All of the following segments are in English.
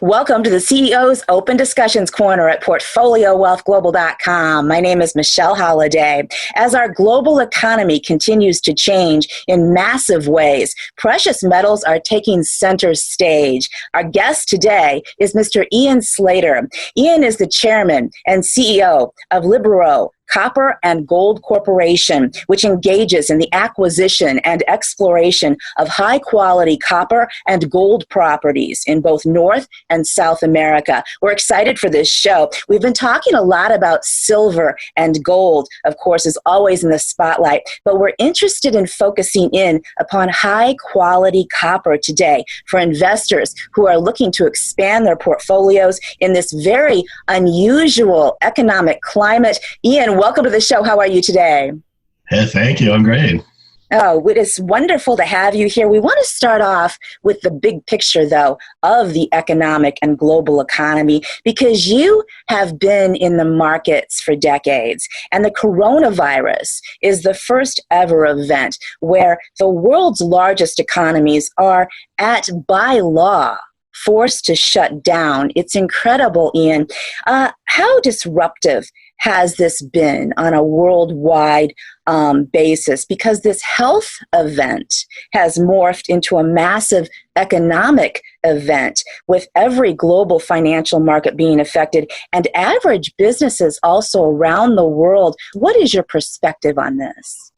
Welcome to the CEO's Open Discussions Corner at PortfolioWealthGlobal.com. My name is Michelle Holliday. As our global economy continues to change in massive ways, precious metals are taking center stage. Our guest today is Mr. Ian Slater. Ian is the chairman and CEO of Libero Copper and Gold Corporation, which engages in the acquisition and exploration of high-quality copper and gold properties in both North and South America. We're excited for this show. We've been talking a lot about silver and gold, of course, is always in the spotlight, but we're interested in focusing in upon high-quality copper today for investors who are looking to expand their portfolios in this very unusual economic climate. Ian, welcome to the show. How are you today? Hey, thank you. I'm great. Oh, it is wonderful to have you here. We want to start off with the big picture, though, of the economic and global economy, because you have been in the markets for decades, and the coronavirus is the first ever event where the world's largest economies are, by law, forced to shut down. It's incredible, Ian. How disruptive has this been on a worldwide basis? Because this health event has morphed into a massive economic event with every global financial market being affected and average businesses also around the world. What is your perspective on this?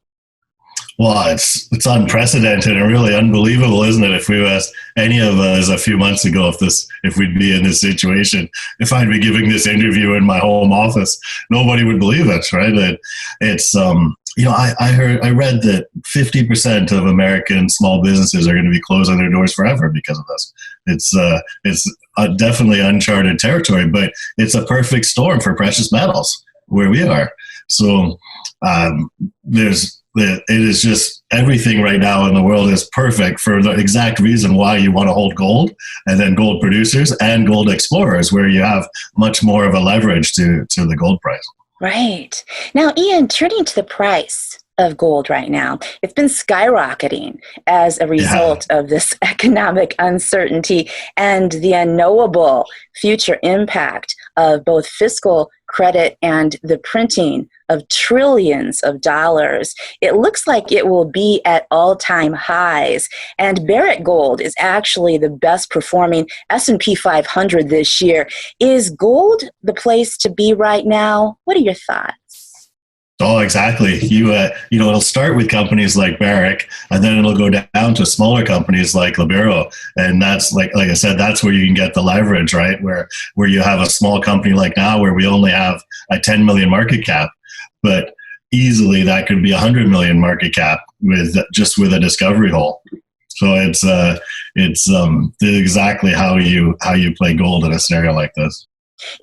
Well, it's unprecedented and really unbelievable, isn't it? If we asked any of us a few months ago if we'd be in this situation, if I'd be giving this interview in my home office, nobody would believe it, right? It's I read that 50% of American small businesses are going to be closing their doors forever because of this. It's definitely uncharted territory, but it's a perfect storm for precious metals where we are. So it is just everything right now in the world is perfect for the exact reason why you want to hold gold, and then gold producers and gold explorers, where you have much more of a leverage to the gold price. Right. Now, Ian, turning to the price of gold right now, it's been skyrocketing as a result of this economic uncertainty and the unknowable future impact of both fiscal credit and the printing of trillions of dollars. It looks like it will be at all-time highs, and Barrick Gold is actually the best performing S&P 500 this year. Is gold the place to be right now? What are your thoughts? Oh, exactly. It'll start with companies like Barrick, and then it'll go down to smaller companies like Libero, and that's like I said, that's where you can get the leverage, right? Where you have a small company like now, where we only have a 10 million market cap, but easily that could be 100 million market cap with a discovery hole. So it's exactly how you play gold in a scenario like this.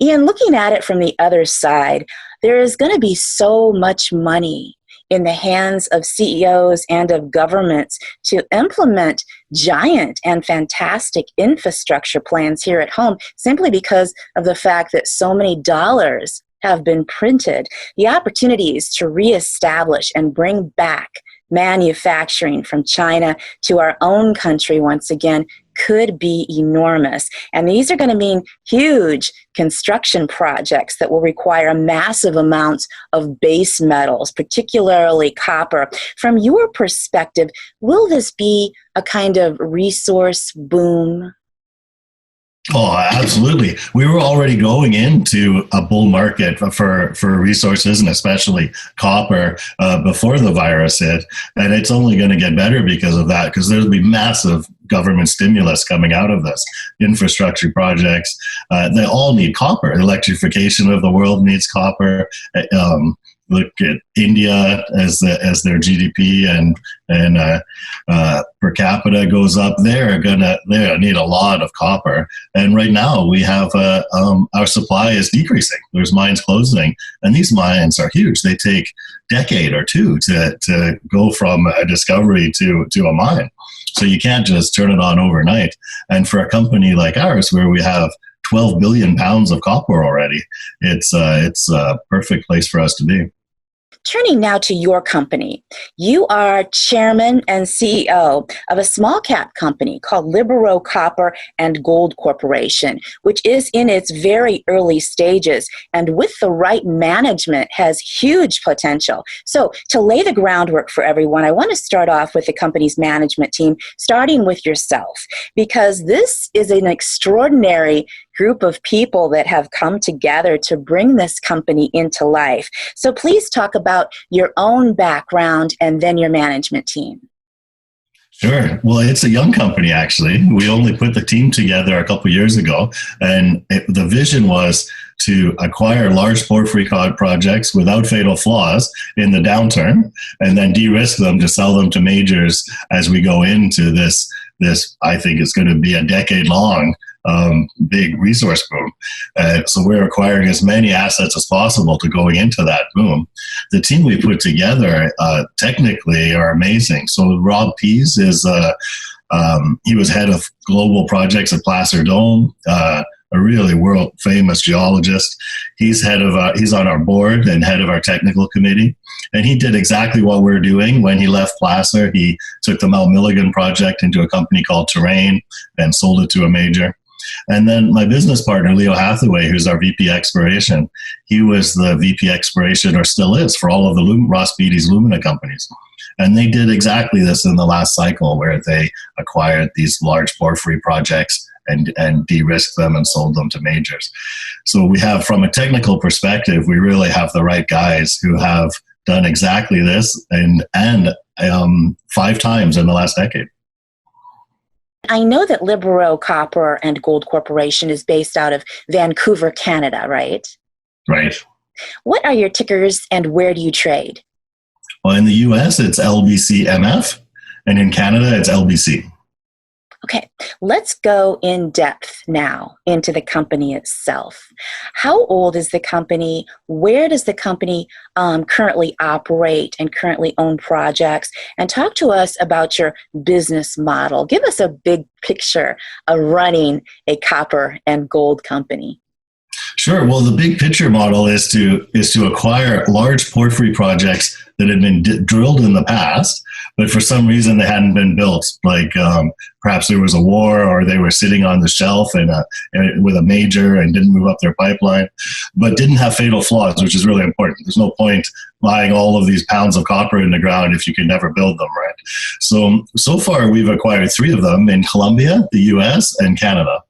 Ian, looking at it from the other side, there is going to be so much money in the hands of CEOs and of governments to implement giant and fantastic infrastructure plans here at home, simply because of the fact that so many dollars have been printed. The opportunities to reestablish and bring back manufacturing from China to our own country once again could be enormous. And these are going to mean huge construction projects that will require massive amounts of base metals, particularly copper. From your perspective, will this be a kind of resource boom? Oh, absolutely. We were already going into a bull market for resources, and especially copper, before the virus hit. And it's only going to get better because of that, because there'll be massive government stimulus coming out of this. Infrastructure projects, they all need copper. Electrification of the world needs copper. Look at India as their GDP and per capita goes up. They're gonna need a lot of copper. And right now we have our supply is decreasing. There's mines closing, and these mines are huge. They take a decade or two to go from a discovery to a mine. So you can't just turn it on overnight. And for a company like ours, where we have 12 billion pounds of copper already, it's a perfect place for us to be. Turning now to your company, you are chairman and CEO of a small cap company called 000Ounce Copper and Gold Corporation, which is in its very early stages and with the right management has huge potential. So to lay the groundwork for everyone, I want to start off with the company's management team, starting with yourself, because this is an extraordinary group of people that have come together to bring this company into life. So please talk about your own background and then your management team. Sure. Well, it's a young company, actually. We only put the team together a couple of years ago, and the vision was to acquire large porphyry projects without fatal flaws in the downturn, and then de-risk them to sell them to majors as we go into this I think is going to be a decade-long big resource boom. So we're acquiring as many assets as possible to going into that boom. The team we put together technically are amazing. So Rob Pease is, he was head of global projects at Placer Dome, a really world famous geologist. He's on our board and head of our technical committee. And he did exactly what we're doing. When he left Placer, he took the Mount Milligan project into a company called Terrain and sold it to a major. And then my business partner, Leo Hathaway, who's our VP Exploration, he was the VP Exploration, or still is, for all of the Ross Beaty's Lumina companies. And they did exactly this in the last cycle, where they acquired these large porphyry projects and de-risked them and sold them to majors. So we have, from a technical perspective, we really have the right guys who have done exactly this and 5 times in the last decade. I know that 000Ounce Copper and Gold Corporation is based out of Vancouver, Canada, right? Right. What are your tickers and where do you trade? Well, in the US, it's LBCMF, and in Canada, it's LBC. Okay, let's go in depth now into the company itself. How old is the company? Where does the company currently operate and currently own projects? And talk to us about your business model. Give us a big picture of running a copper and gold company. Sure. Well, the big picture model is to acquire large porphyry projects that had been drilled in the past, but for some reason they hadn't been built. Like perhaps there was a war, or they were sitting on the shelf with a major and didn't move up their pipeline, but didn't have fatal flaws, which is really important. There's no point buying all of these pounds of copper in the ground if you can never build them, right? So far we've acquired 3 of them in Colombia, the US, and Canada.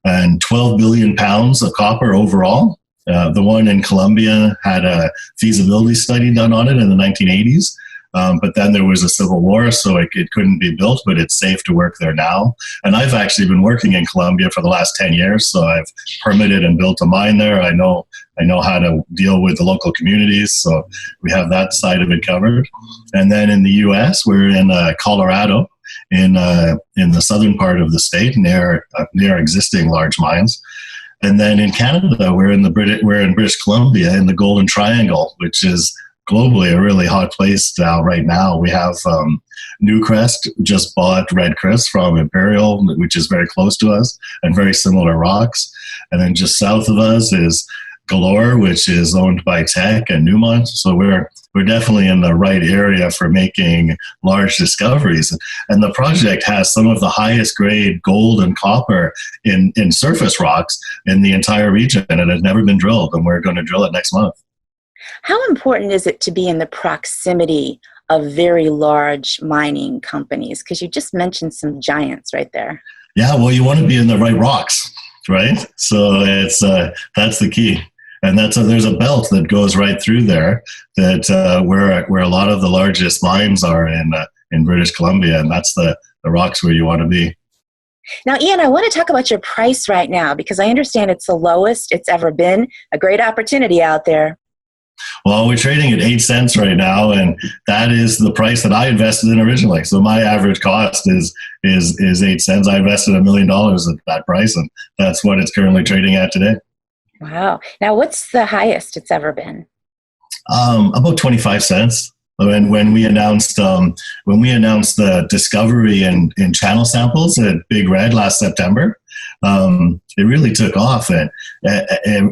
And 12 billion pounds of copper overall. The one in Colombia had a feasibility study done on it in the 1980s, but then there was a civil war, so it couldn't be built, but it's safe to work there now. And I've actually been working in Colombia for the last 10 years, so I've permitted and built a mine there. I know how to deal with the local communities, so we have that side of it covered. And then in the US, we're in Colorado, in the southern part of the state, near existing large mines. And then in Canada, we're in British Columbia, in the Golden Triangle, which is globally a really hot place right now. We have Newcrest just bought Red Chris from Imperial, which is very close to us, and very similar rocks. And then just south of us is Galore, which is owned by Teck and Newmont. So we're definitely in the right area for making large discoveries. And the project has some of the highest grade gold and copper in surface rocks in the entire region, and it has never been drilled, and we're going to drill it next month. How important is it to be in the proximity of very large mining companies? Because you just mentioned some giants right there. Yeah, well, you want to be in the right rocks, right? So that's the key. And there's a belt that goes right through there that where a lot of the largest mines are in British Columbia, and that's the rocks where you want to be. Now, Ian, I want to talk about your price right now, because I understand it's the lowest it's ever been. A great opportunity out there. Well, we're trading at 8 cents right now, and that is the price that I invested in originally. So my average cost is 8 cents. I invested $1 million at that price, and that's what it's currently trading at today. Wow. Now, what's the highest it's ever been? About 25 cents. When we announced the discovery in channel samples at Big Red last September, it really took off, and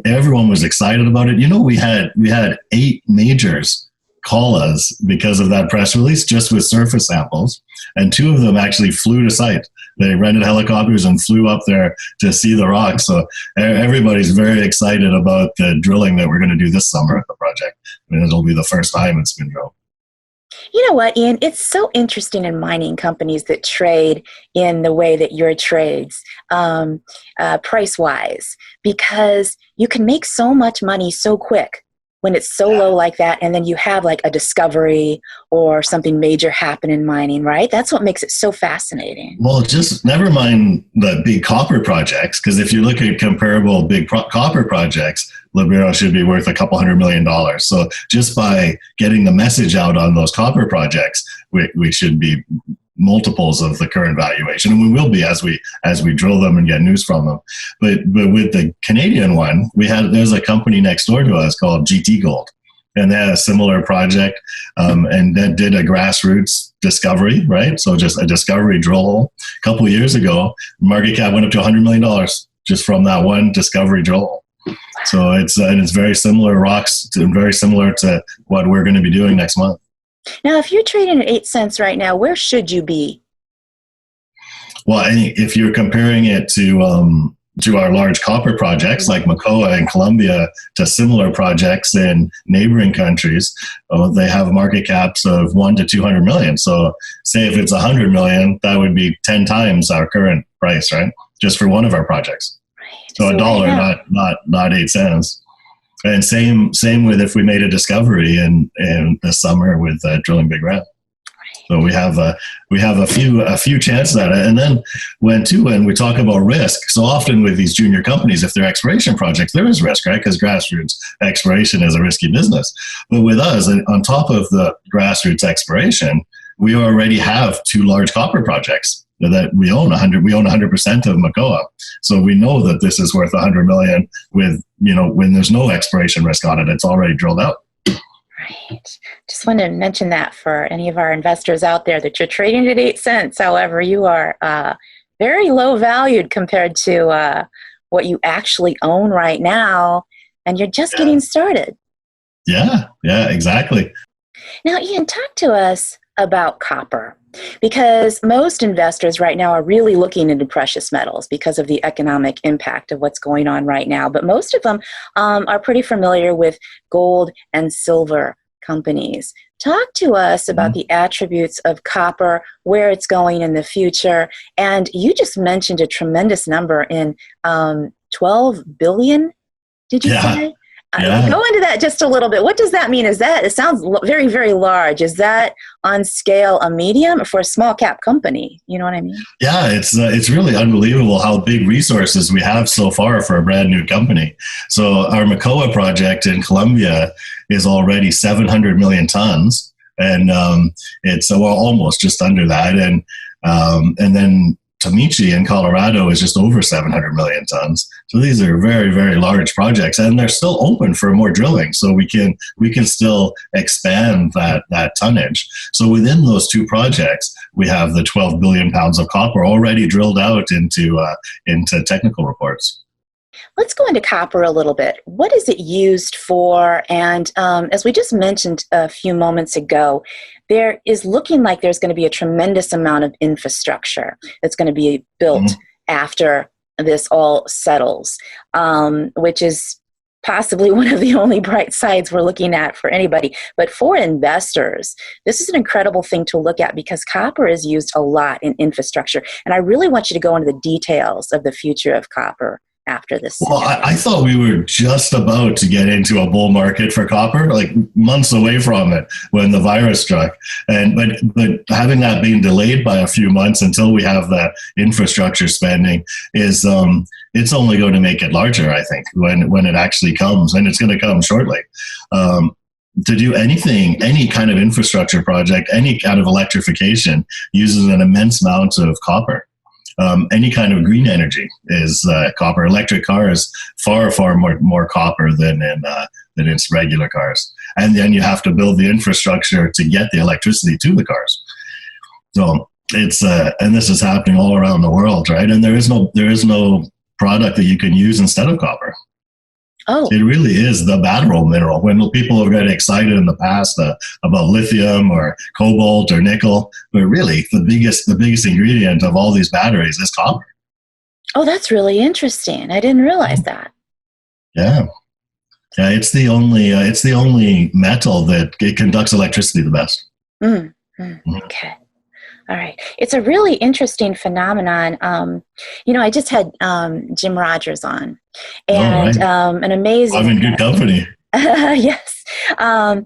everyone was excited about it. We had 8 majors call us because of that press release, just with surface samples, and 2 of them actually flew to site. They rented helicopters and flew up there to see the rocks. So everybody's very excited about the drilling that we're going to do this summer at the project. I mean, it'll be the first time it's been drilled. You know what, Ian? It's so interesting in mining companies that trade in the way that your trades, price-wise, because you can make so much money so quick when it's so low like that, and then you have like a discovery or something major happen in mining, right? That's what makes it so fascinating. Well, just never mind the big copper projects, because if you look at comparable big copper projects, Libero should be worth $200 million. So just by getting the message out on those copper projects, we should be multiples of the current valuation, and we will be as we drill them and get news from them. But with the Canadian one, there's a company next door to us called GT Gold, and they had a similar project, and that did a grassroots discovery, right? So just a discovery drill hole. A couple of years ago, market cap went up to $100 million just from that one discovery drill hole. So it's very similar rocks and very similar to what we're going to be doing next month. Now, if you're trading at 8 cents right now, where should you be? Well, I think if you're comparing it to our large copper projects like Makoa in Colombia to similar projects in neighboring countries, they have market caps of 1 to 200 million. So say if it's 100 million, that would be 10 times our current price, right? Just for one of our projects. Right. So $1, not 8 cents. And same with if we made a discovery in the summer with drilling Big Red. So we have a few chances at it. And then when we talk about risk, so often with these junior companies, if they're exploration projects, there is risk, right? Because grassroots exploration is a risky business. But with us, on top of the grassroots exploration, we already have 2 large copper projects that we own 100% of Makoa. So we know that this is worth 100 million with, when there's no exploration risk on it, it's already drilled out. Right. Just wanted to mention that for any of our investors out there that you're trading at 8 cents. However, you are very low valued compared to what you actually own right now, and you're just getting started. Yeah, exactly. Now, Ian, talk to us about copper, because most investors right now are really looking into precious metals because of the economic impact of what's going on right now. But most of them are pretty familiar with gold and silver companies. Talk to us about the attributes of copper, where it's going in the future. And you just mentioned a tremendous number in 12 billion, did you say? Go into that just a little bit. What does that mean? It sounds very, very large. Is that on scale a medium for a small cap company? You know what I mean? Yeah, it's really unbelievable how big resources we have so far for a brand new company. So our Makoa project in Colombia is already 700 million tons, and it's almost just under that. And then Tomichi in Colorado is just over 700 million tons. So these are very, very large projects, and they're still open for more drilling. So we can still expand that tonnage. So within those 2 projects, we have the 12 billion pounds of copper already drilled out into technical reports. Let's go into copper a little bit. What is it used for? And as we just mentioned a few moments ago, there is looking like there's going to be a tremendous amount of infrastructure that's going to be built after this all settles, which is possibly one of the only bright sides we're looking at for anybody. But for investors, this is an incredible thing to look at because copper is used a lot in infrastructure. And I really want you to go into the details of the future of copper after this. Well, I thought we were just about to get into a bull market for copper, like months away from it when the virus struck. But having that being delayed by a few months until we have that infrastructure spending is it's only going to make it larger, I think, when it actually comes, and it's going to come shortly. To do anything, any kind of infrastructure project, any kind of electrification uses an immense amount of copper. Any kind of green energy is copper. Electric cars far more copper than in its regular cars, and then you have to build the infrastructure to get the electricity to the cars. So it's and this is happening all around the world, right? And there is no product that you can use instead of copper. Oh, it really is the battle mineral. When people have gotten excited in the past about lithium or cobalt or nickel, but really the biggest ingredient of all these batteries is copper. oh, that's really interesting. I didn't realize that. Yeah. Yeah, it's the only metal that it conducts electricity the best. Okay. All right. It's a really interesting phenomenon. I just had Jim Rogers on, and an amazing. I'm in good company. Yes. I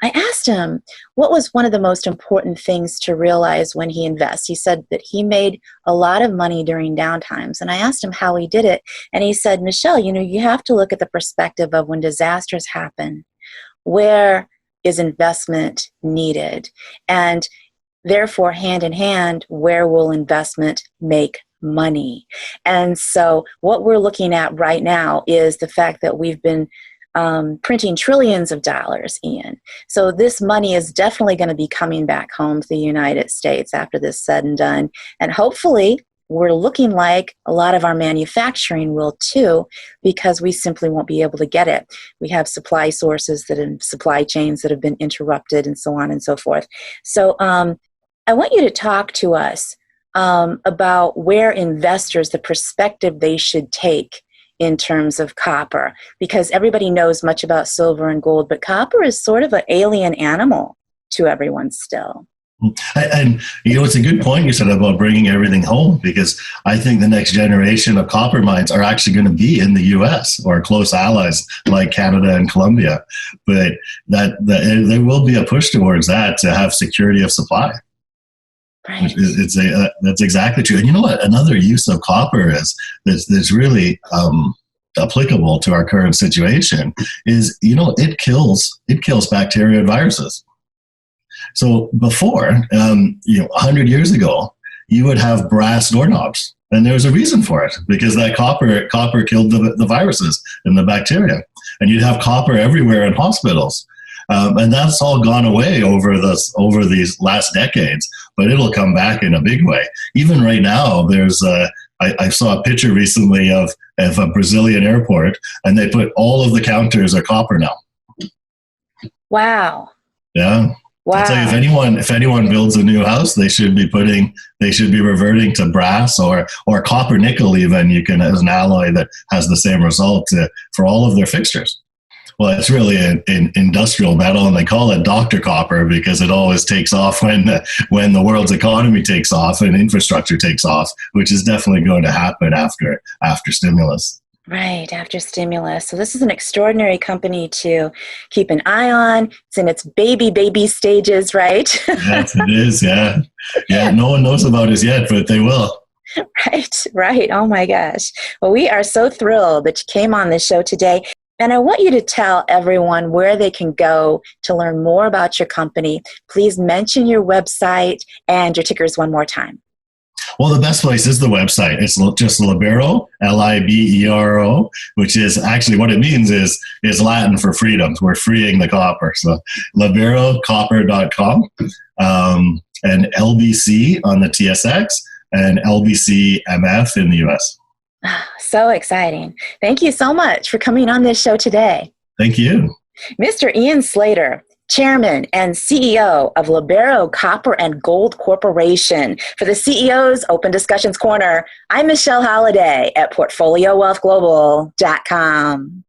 asked him what was one of the most important things to realize when he invests. He said that he made a lot of money during downtimes. And I asked him how he did it. And he said, Michelle, you have to look at the perspective of when disasters happen, where is investment needed? And therefore, hand in hand, where will investment make money? And so what we're looking at right now is the fact that we've been printing trillions of dollars, Ian. So this money is definitely going to be coming back home to the United States after this is said and done. And hopefully we're looking like a lot of our manufacturing will too, because we simply won't be able to get it. We have supply sources supply chains that have been interrupted and so on and so forth. So I want you to talk to us about where investors, the perspective they should take in terms of copper, because everybody knows much about silver and gold, but copper is sort of an alien animal to everyone still. And it's a good point you said about bringing everything home, because I think the next generation of copper mines are actually going to be in the U.S. or close allies like Canada and Colombia. But that there will be a push towards that to have security of supply. Right. That's exactly true. And you know what? Another use of copper that's really applicable to our current situation is, it kills bacteria and viruses. So before, 100 years ago, you would have brass doorknobs, and there was a reason for it, because that copper killed the viruses and the bacteria, and you'd have copper everywhere in hospitals. And that's all gone away over these last decades, but it'll come back in a big way. Even right now, I saw a picture recently of a Brazilian airport, and they put all of the counters are copper now. Wow. Yeah. Wow. I'll tell you, if anyone builds a new house, they should be reverting to brass or copper nickel even. You can, as an alloy that has the same result for all of their fixtures. Well, it's really an industrial metal, and they call it Dr. Copper because it always takes off when the world's economy takes off and infrastructure takes off, which is definitely going to happen after stimulus. Right, after stimulus. So this is an extraordinary company to keep an eye on. It's in its baby stages, right? Yes, it is, yeah. Yeah, no one knows about it yet, but they will. Right. Oh my gosh. Well, we are so thrilled that you came on this show today. And I want you to tell everyone where they can go to learn more about your company. Please mention your website and your tickers one more time. Well, the best place is the website. It's just Libero, Libero, which is actually what it means is Latin for freedom. We're freeing the copper. So liberocopper.com, and LBC on the TSX and LBCMF in the US. So exciting. Thank you so much for coming on this show today. Thank you. Mr. Ian Slater, Chairman and CEO of Libero Copper and Gold Corporation. For the CEO's Open Discussions Corner, I'm Michelle Holliday at PortfolioWealthGlobal.com.